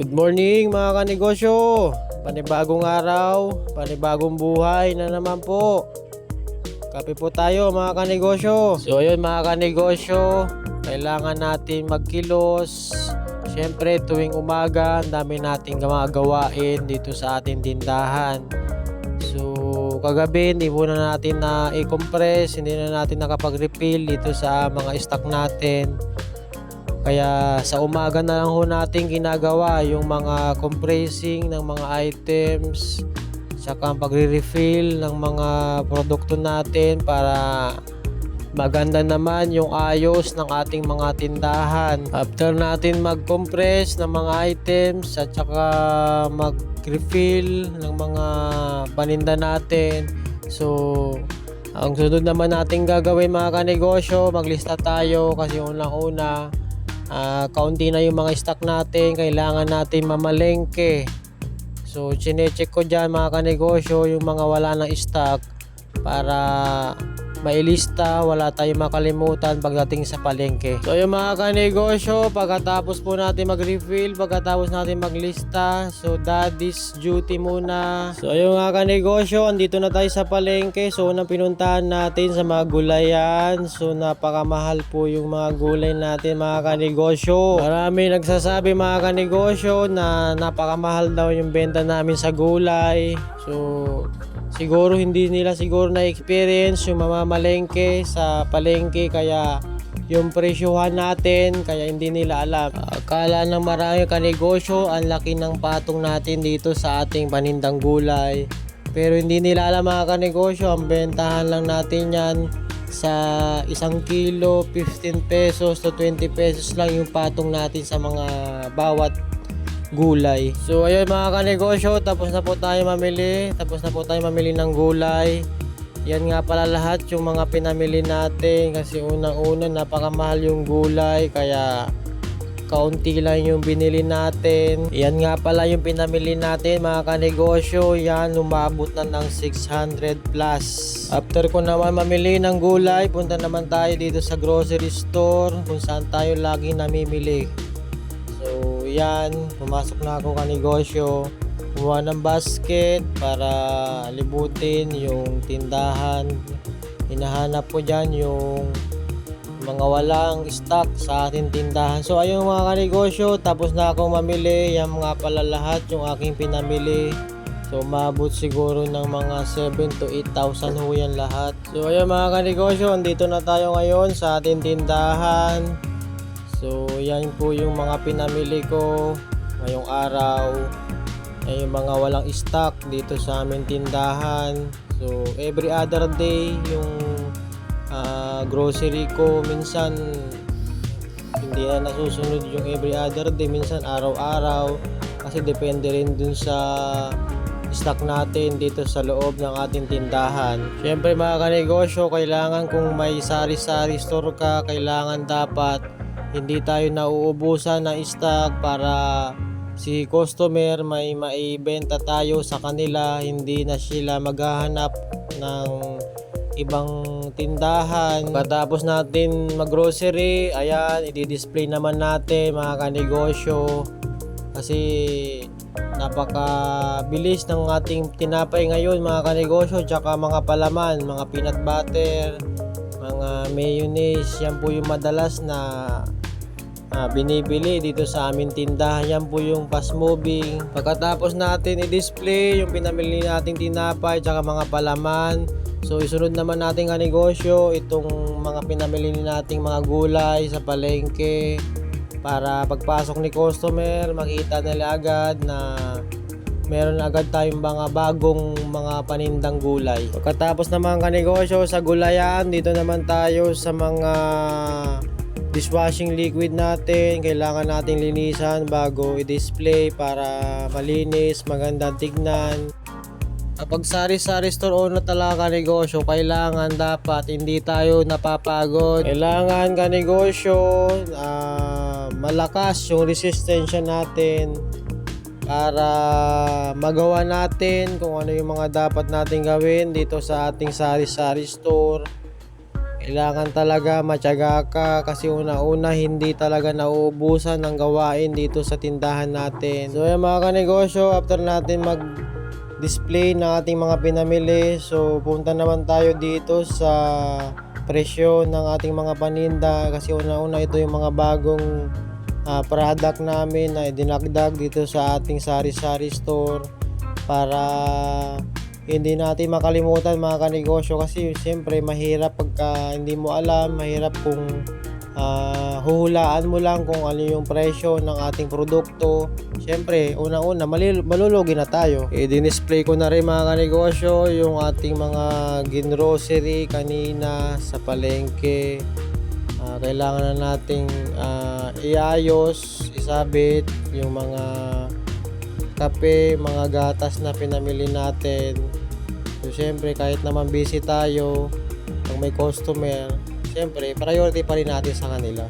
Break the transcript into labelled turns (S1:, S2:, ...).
S1: Good morning mga kanegosyo, panibagong araw, panibagong buhay na naman po. Kape po tayo mga kanegosyo. So ayun mga kanegosyo, kailangan natin magkilos. Siyempre tuwing umaga, ang dami nating gawain dito sa ating tindahan. So kagabi hindi muna natin na i-compress, hindi na natin nakapag-refill dito sa mga stock natin. Kaya sa umaga na lang ho natin ginagawa yung mga compressing ng mga items, saka pagre-refill ng mga produkto natin para maganda naman yung ayos ng ating mga tindahan. After natin mag-compress ng mga items at saka mag-refill ng mga paninda natin, so ang sunod naman natin gagawin mga kanegosyo, maglista tayo kasi unang-una kaunti na yung mga stock natin, kailangan natin mamalengke. So chinecheck ko dyan mga kanegosyo yung mga wala ng stock para mailista, wala tayong makalimutan pagdating sa palengke. So yung mga kanegosyo, pagkatapos po natin mag-refill, pagkatapos natin maglista, so daddy's duty muna. So yung mga kanegosyo, andito na tayo sa palengke. So unang pinuntahan natin sa mga gulayan. So napakamahal po yung mga gulay natin mga kanegosyo. Marami nagsasabi mga kanegosyo na napakamahal daw yung benta namin sa gulay. So siguro hindi nila na-experience yung mamamalengke sa palengke, kaya yung presyohan natin kaya hindi nila alam. Akala ng marami kanegosyo ang laki ng patong natin dito sa ating panindang gulay, pero hindi nila alam mga kanegosyo, ang bentahan lang natin yan sa 1 kilo 15 pesos to 20 pesos lang yung patong natin sa mga bawat gulay. So ayun mga kanegosyo, tapos na po tayo mamili ng gulay. Yan nga pala lahat yung mga pinamili natin, kasi unang-una napakamahal yung gulay kaya kaunti lang yung binili natin. Yan nga pala yung pinamili natin mga kanegosyo, yan umabot na ng 600 plus. After ko naman mamili ng gulay, punta naman tayo dito sa grocery store kung saan tayo lagi namimili. So yan, pumasok na ako kanegosyo, kumuha ng basket para libutin yung tindahan. Hinahanap ko dyan yung mga walang stock sa ating tindahan. So ayun mga kanegosyo, tapos na akong mamili. Yan mga pala lahat yung aking pinamili. So umabot siguro ng mga 7 to 8,000 ho yan lahat. So ayun mga kanegosyo, andito na tayo ngayon sa ating tindahan. So yan po yung mga pinamili ko ngayong araw. Ay yung mga walang stock dito sa aming tindahan. So every other day yung grocery ko, minsan hindi na nasusunod yung every other day, minsan araw-araw, kasi depende rin dun sa stock natin dito sa loob ng ating tindahan. Siyempre mga kanegosyo, kailangan kung may sari-sari store ka, kailangan dapat hindi tayo nauubusan ng stock para si customer may maibenta tayo sa kanila, hindi na sila maghahanap ng ibang tindahan. Pagkatapos natin mag-grocery, ayan, i-display naman natin mga kanegosyo, kasi napakabilis ng ating tinapay ngayon mga kanegosyo, tsaka mga palaman, mga peanut butter, mga mayonnaise, yan po yung madalas na binibili dito sa aming tindahan. Yan po yung fast moving. Pagkatapos natin i-display yung pinamili nating tinapay tsaka mga palaman, so isunod naman natin kanegosyo itong mga pinamili nating mga gulay sa palengke, para pagpasok ni customer makita nila agad na meron agad tayong mga bagong mga panindang gulay. Pagkatapos naman kanegosyo sa gulayan, dito naman tayo sa mga dishwashing liquid natin. Kailangan nating linisan bago i-display para malinis, magandang tignan. Kapag sari-sari store owner talaga kanegosyo, kailangan dapat hindi tayo napapagod. Kailangan kanegosyo malakas yung resistensya natin para magawa natin kung ano yung mga dapat natin gawin dito sa ating sari-sari store. Kailangan talaga matyaga ka kasi una-una hindi talaga nauubusan ng gawain dito sa tindahan natin. So yan mga kanegosyo, after natin mag-display ng ating mga pinamili, so punta naman tayo dito sa presyo ng ating mga paninda kasi una-una ito yung mga bagong product namin na dinagdag dito sa ating sari-sari store para hindi natin makalimutan mga kanegosyo kasi siyempre mahirap pagka hindi mo alam, mahirap kung huhulaan mo lang kung ano yung presyo ng ating produkto. Siyempre una-una malulugi na tayo. I-display ko na rin mga kanegosyo yung ating mga ginrocery kanina sa palengke. Kailangan na nating iayos, isabit yung mga kape, mga gatas na pinamili natin. So syempre kahit naman busy tayo, pag may customer, syempre priority pa rin natin sa kanila.